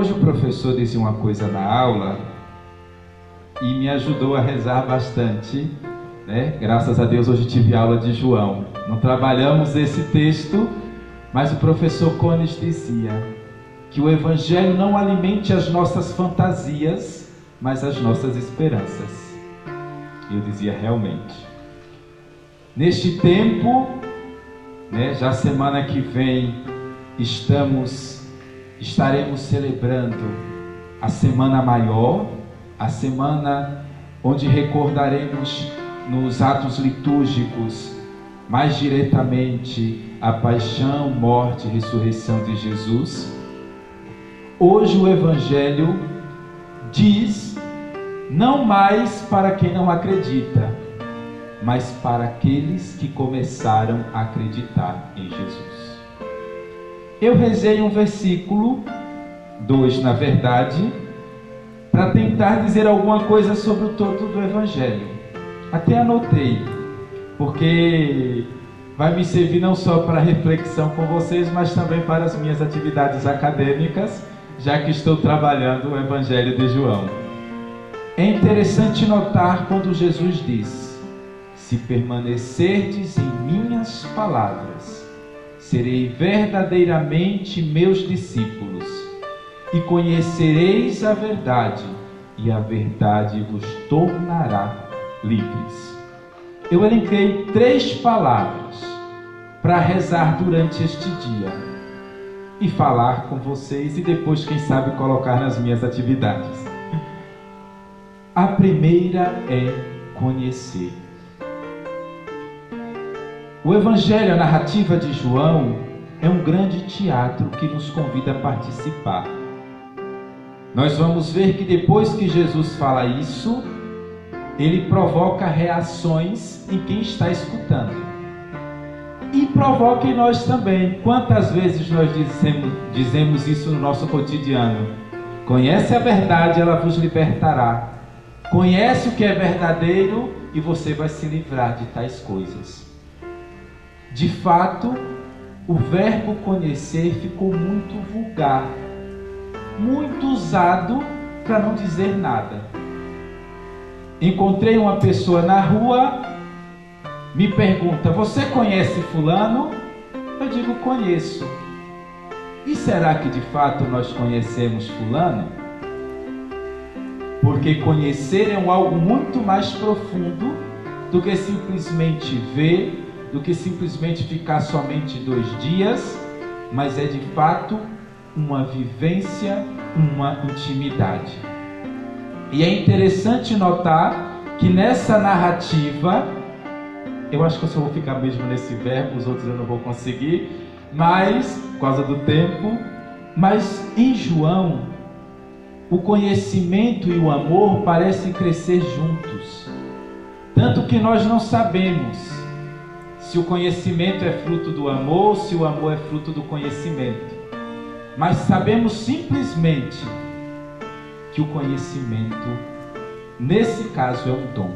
Hoje o professor dizia uma coisa na aula e me ajudou a rezar bastante, né? Graças a Deus hoje tive aula de João. Não trabalhamos esse texto, mas o professor Cones dizia que o Evangelho não alimente as nossas fantasias, mas as nossas esperanças. E eu dizia realmente. Neste tempo, né, já semana que vem estaremos celebrando a Semana Maior, a semana onde recordaremos nos atos litúrgicos mais diretamente a paixão, morte e ressurreição de Jesus. Hoje o Evangelho diz, não mais para quem não acredita, mas para aqueles que começaram a acreditar em Jesus. Eu rezei um versículo, 2 na verdade, para tentar dizer alguma coisa sobre o todo do Evangelho. Até anotei, porque vai me servir não só para reflexão com vocês, mas também para as minhas atividades acadêmicas, já que estou trabalhando o Evangelho de João. É interessante notar quando Jesus diz: se permanecerdes em minhas palavras, serei verdadeiramente meus discípulos, e conhecereis a verdade, e a verdade vos tornará livres. Eu elenquei 3 palavras para rezar durante este dia e falar com vocês, e depois, quem sabe, colocar nas minhas atividades. A primeira é conhecer. O Evangelho, a narrativa de João, é um grande teatro que nos convida a participar. Nós vamos ver que depois que Jesus fala isso, ele provoca reações em quem está escutando. E provoca em nós também. Quantas vezes nós dizemos isso no nosso cotidiano? Conhece a verdade, ela vos libertará. Conhece o que é verdadeiro e você vai se livrar de tais coisas. De fato, o verbo conhecer ficou muito vulgar, muito usado para não dizer nada. Encontrei uma pessoa na rua, me pergunta: você conhece fulano? Eu digo: conheço. E será que de fato nós conhecemos fulano? Porque conhecer é algo muito mais profundo do que simplesmente ver, do que simplesmente ficar somente 2 dias, mas é de fato uma vivência, uma intimidade. E é interessante notar que nessa narrativa, eu acho que eu só vou ficar mesmo nesse verbo, os outros eu não vou conseguir, mas, por causa do tempo, mas em João, o conhecimento e o amor parecem crescer juntos. Tanto que nós não sabemos se o conhecimento é fruto do amor ou se o amor é fruto do conhecimento. Mas sabemos simplesmente que o conhecimento, nesse caso, é um dom.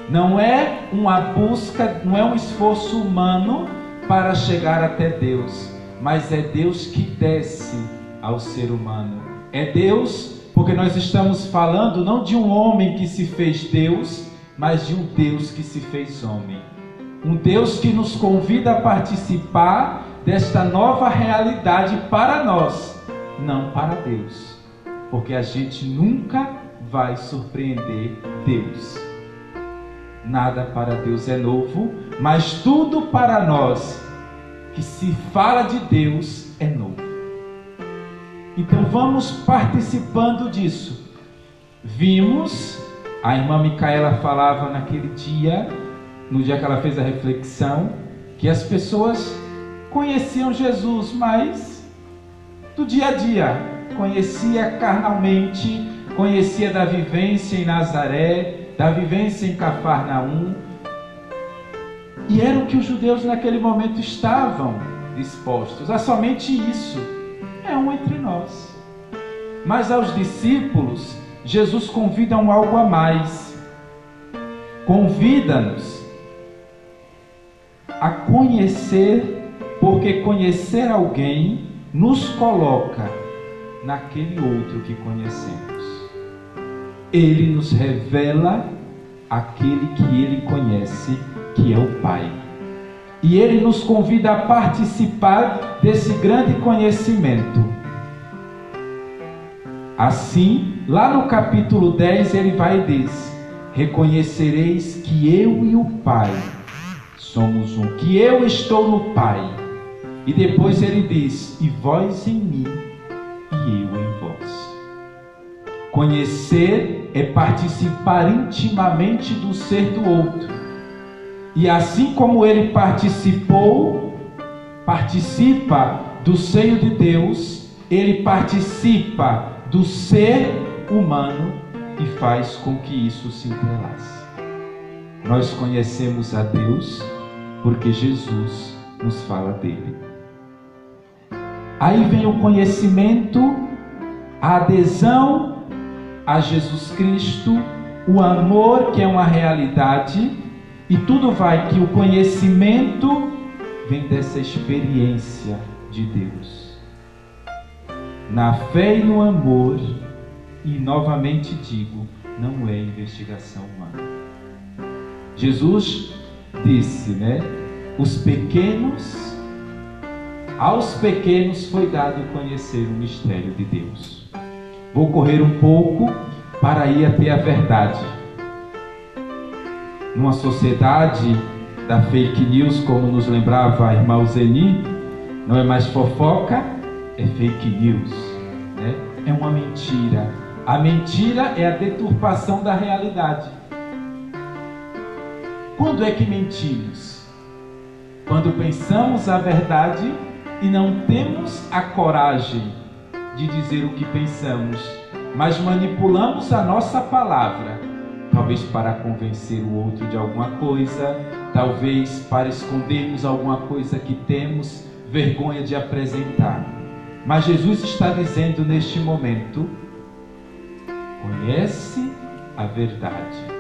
Não é uma busca, não é um esforço humano para chegar até Deus, mas é Deus que desce ao ser humano. É Deus, porque nós estamos falando não de um homem que se fez Deus, mas de um Deus que se fez homem. Um Deus que nos convida a participar desta nova realidade para nós, não para Deus, porque a gente nunca vai surpreender Deus. Nada para Deus é novo, mas tudo para nós que se fala de Deus é novo. Então vamos participando disso. Vimos, a irmã Micaela falava naquele dia, no dia que ela fez a reflexão, que as pessoas conheciam Jesus, mas do dia a dia, conhecia carnalmente, conhecia da vivência em Nazaré, da vivência em Cafarnaum, e era o que os judeus naquele momento estavam dispostos a somente isso. É um entre nós. Mas aos discípulos, Jesus convida um algo a mais. Convida-nos a conhecer, porque conhecer alguém nos coloca naquele outro que conhecemos. Ele nos revela aquele que ele conhece, que é o Pai. E ele nos convida a participar desse grande conhecimento. Assim, lá no capítulo 10, ele vai e diz: reconhecereis que eu e o Pai somos um, que eu estou no Pai. E depois ele diz: e vós em mim, e eu em vós. Conhecer é participar intimamente do ser do outro. E assim como ele participa do seio de Deus, ele participa do ser humano e faz com que isso se entrelace. Nós conhecemos a Deus porque Jesus nos fala dele. Aí vem o conhecimento, a adesão a Jesus Cristo, o amor, que é uma realidade, e tudo vai que o conhecimento vem dessa experiência de Deus. Na fé e no amor, e novamente digo, não é investigação humana. Jesus disse, aos pequenos foi dado conhecer o mistério de Deus. Vou correr um pouco para ir até a verdade. Numa sociedade da fake news, como nos lembrava a irmã Zeni, não é mais fofoca, é fake news, É uma mentira. A mentira é a deturpação da realidade. Quando é que mentimos? Quando pensamos a verdade e não temos a coragem de dizer o que pensamos, mas manipulamos a nossa palavra, talvez para convencer o outro de alguma coisa, talvez para escondermos alguma coisa que temos vergonha de apresentar. Mas Jesus está dizendo neste momento: conhece a verdade.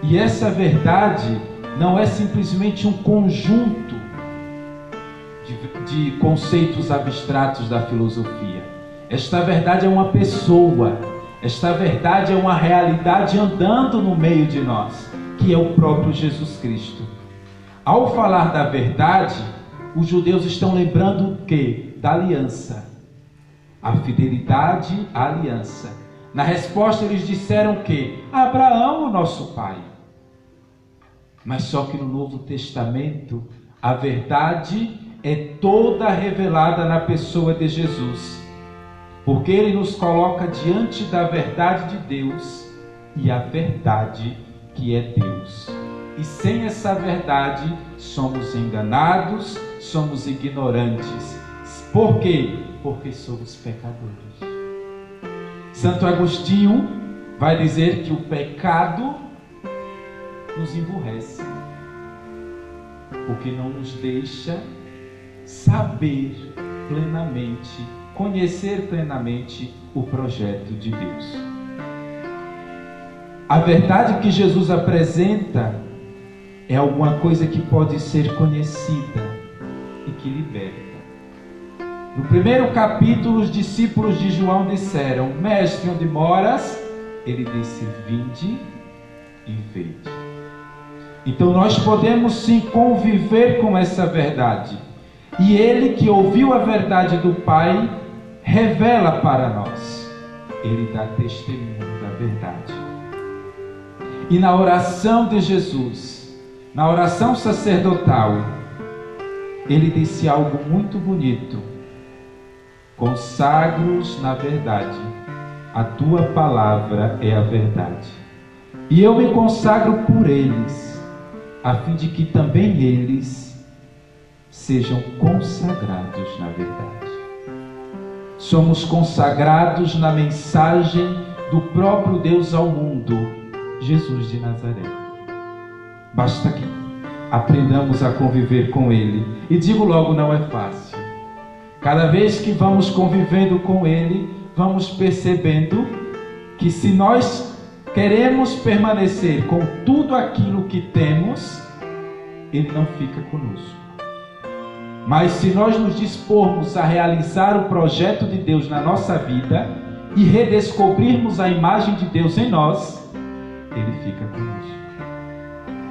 E essa verdade não é simplesmente um conjunto de conceitos abstratos da filosofia. Esta verdade é uma pessoa. Esta verdade é uma realidade andando no meio de nós, que é o próprio Jesus Cristo. Ao falar da verdade, os judeus estão lembrando o quê? Da aliança. A fidelidade à aliança. Na resposta eles disseram que Abraão, o nosso pai. Mas só que no Novo Testamento, a verdade é toda revelada na pessoa de Jesus. Porque ele nos coloca diante da verdade de Deus e a verdade que é Deus. E sem essa verdade, somos enganados, somos ignorantes. Por quê? Porque somos pecadores. Santo Agostinho vai dizer que o pecado nos emburrece, porque não nos deixa saber plenamente, conhecer plenamente o projeto de Deus. A verdade que Jesus apresenta é alguma coisa que pode ser conhecida e que liberta. No primeiro capítulo, os discípulos de João disseram: Mestre, onde moras? Ele disse: vinde e vede. Então nós podemos sim conviver com essa verdade. E ele que ouviu a verdade do Pai, revela para nós. Ele dá testemunho da verdade. E na oração de Jesus, na oração sacerdotal, ele disse algo muito bonito: consagro-os na verdade, a tua palavra é a verdade. E eu me consagro por eles, a fim de que também eles sejam consagrados na verdade. Somos consagrados na mensagem do próprio Deus ao mundo, Jesus de Nazaré. Basta que aprendamos a conviver com Ele. E digo logo, não é fácil. Cada vez que vamos convivendo com Ele, vamos percebendo que se nós queremos permanecer com tudo aquilo que temos, Ele não fica conosco. Mas se nós nos dispormos a realizar o projeto de Deus na nossa vida e redescobrirmos a imagem de Deus em nós, Ele fica conosco.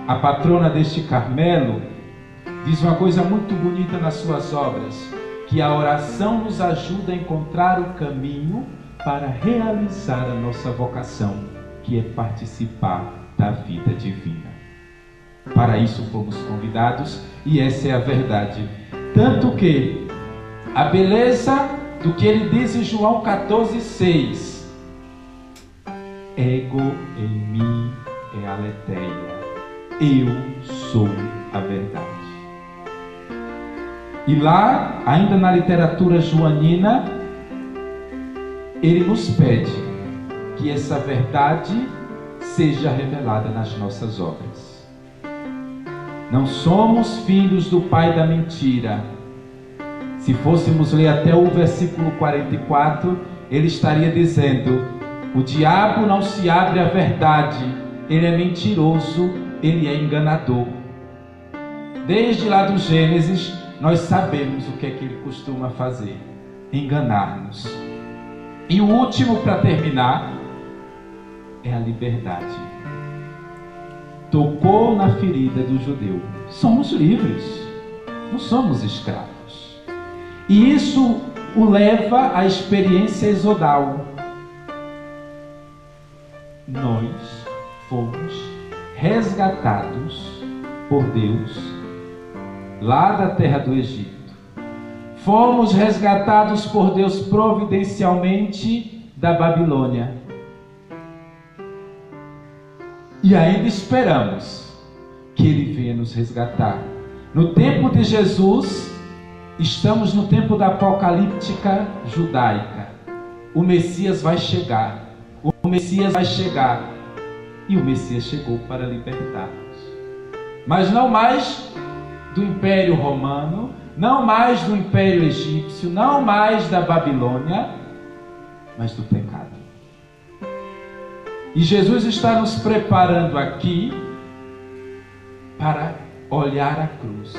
A patrona deste Carmelo diz uma coisa muito bonita nas suas obras, que a oração nos ajuda a encontrar o caminho para realizar a nossa vocação, que é participar da vida divina. Para isso fomos convidados e essa é a verdade. Tanto que a beleza do que ele diz em João 14,6: Ego em mim é a aletheia, eu sou a verdade. E lá, ainda na literatura joanina, ele nos pede que essa verdade seja revelada nas nossas obras. Não somos filhos do pai da mentira. Se fôssemos ler até o versículo 44, ele estaria dizendo: o diabo não se abre à verdade, ele é mentiroso, ele é enganador. Desde lá do Gênesis, nós sabemos o que é que ele costuma fazer: enganar-nos. E o último, para terminar, é a liberdade. Tocou na ferida do judeu. Somos livres, não somos escravos. E isso o leva à experiência exodal. Nós fomos resgatados por Deus lá da terra do Egito. Fomos resgatados por Deus providencialmente da Babilônia. E ainda esperamos que Ele venha nos resgatar. No tempo de Jesus, estamos no tempo da apocalíptica judaica. O Messias vai chegar. O Messias vai chegar. E o Messias chegou para libertar-nos. Mas não mais do Império Romano, não mais do Império Egípcio, não mais da Babilônia, mas do pecado. E Jesus está nos preparando aqui para olhar a cruz,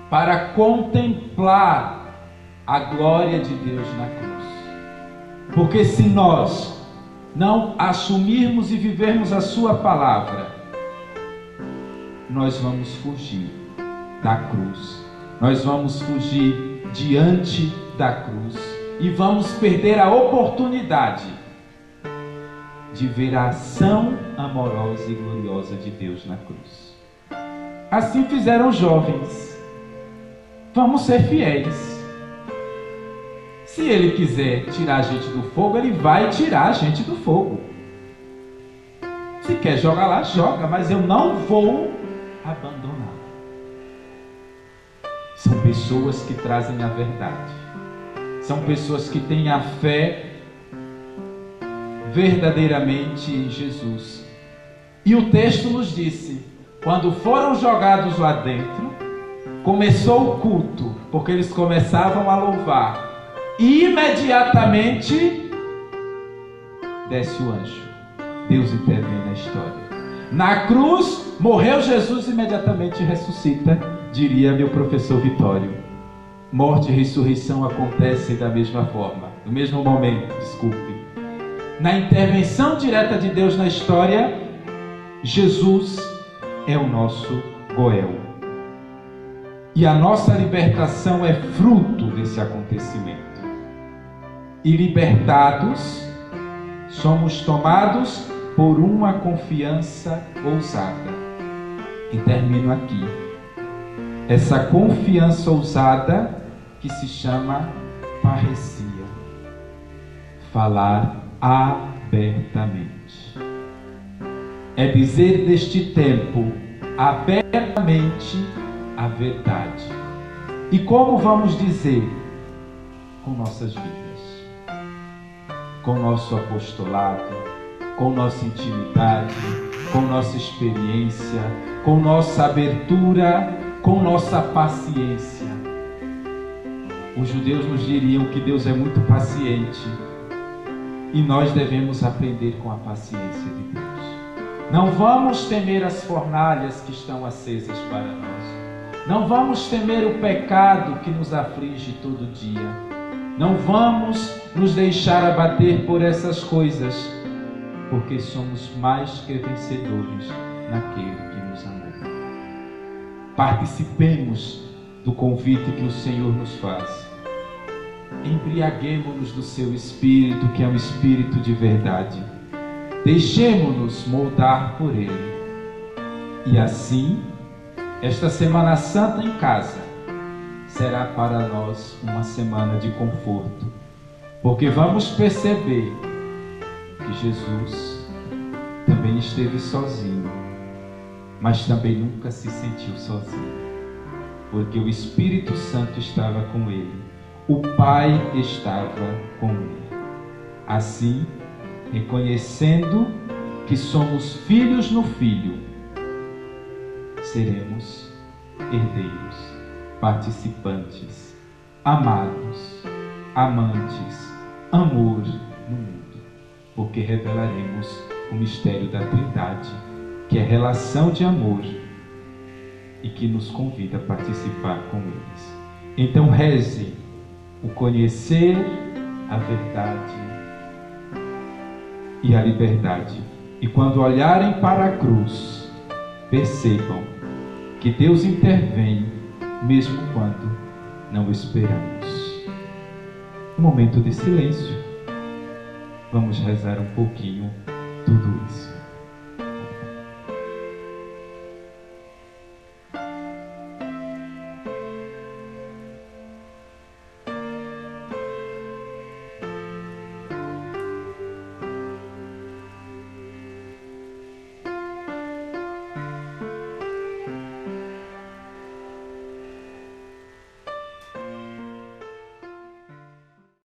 para contemplar a glória de Deus na cruz. Porque se nós não assumirmos e vivermos a sua palavra, nós vamos fugir da cruz, nós vamos fugir diante da cruz e vamos perder a oportunidade de ver a ação amorosa e gloriosa de Deus na cruz. Assim fizeram os jovens. Vamos ser fiéis. Se Ele quiser tirar a gente do fogo, Ele vai tirar a gente do fogo. Se quer jogar lá, joga, mas eu não vou abandonar. São pessoas que trazem a verdade. São pessoas que têm a fé verdadeiramente em Jesus. E o texto nos disse: quando foram jogados lá dentro, começou o culto, porque eles começavam a louvar, e imediatamente desce o anjo. Deus intervém na história. Na cruz, morreu Jesus, imediatamente ressuscita, diria meu professor Vitório. Morte e ressurreição acontecem da mesma forma, no mesmo momento, desculpe. Na intervenção direta de Deus na história, Jesus é o nosso Goel. E a nossa libertação é fruto desse acontecimento. E libertados, somos tomados por uma confiança ousada. E termino aqui. Essa confiança ousada que se chama parresia. Falar abertamente. É dizer neste tempo abertamente a verdade. E como vamos dizer? Com nossas vidas, com nosso apostolado, com nossa intimidade, com nossa experiência, com nossa abertura, com nossa paciência. Os judeus nos diriam que Deus é muito paciente. E nós devemos aprender com a paciência de Deus. Não vamos temer as fornalhas que estão acesas para nós. Não vamos temer o pecado que nos aflige todo dia. Não vamos nos deixar abater por essas coisas, porque somos mais que vencedores naquele que nos amou. Participemos do convite que o Senhor nos faz. Embriaguemo-nos do seu Espírito, que é um Espírito de verdade. Deixemo-nos moldar por Ele. E assim, esta Semana Santa em casa será para nós uma semana de conforto, porque vamos perceber que Jesus também esteve sozinho, mas também nunca se sentiu sozinho, porque o Espírito Santo estava com ele, o Pai estava com ele. Assim, reconhecendo que somos filhos no Filho, seremos herdeiros, participantes, amados, amantes, amor no mundo, porque revelaremos o mistério da Trindade, que é relação de amor e que nos convida a participar com eles. Então reze o conhecer a verdade e a liberdade, e quando olharem para a cruz, percebam que Deus intervém mesmo quando não esperamos. Um momento de silêncio. Vamos rezar um pouquinho tudo isso.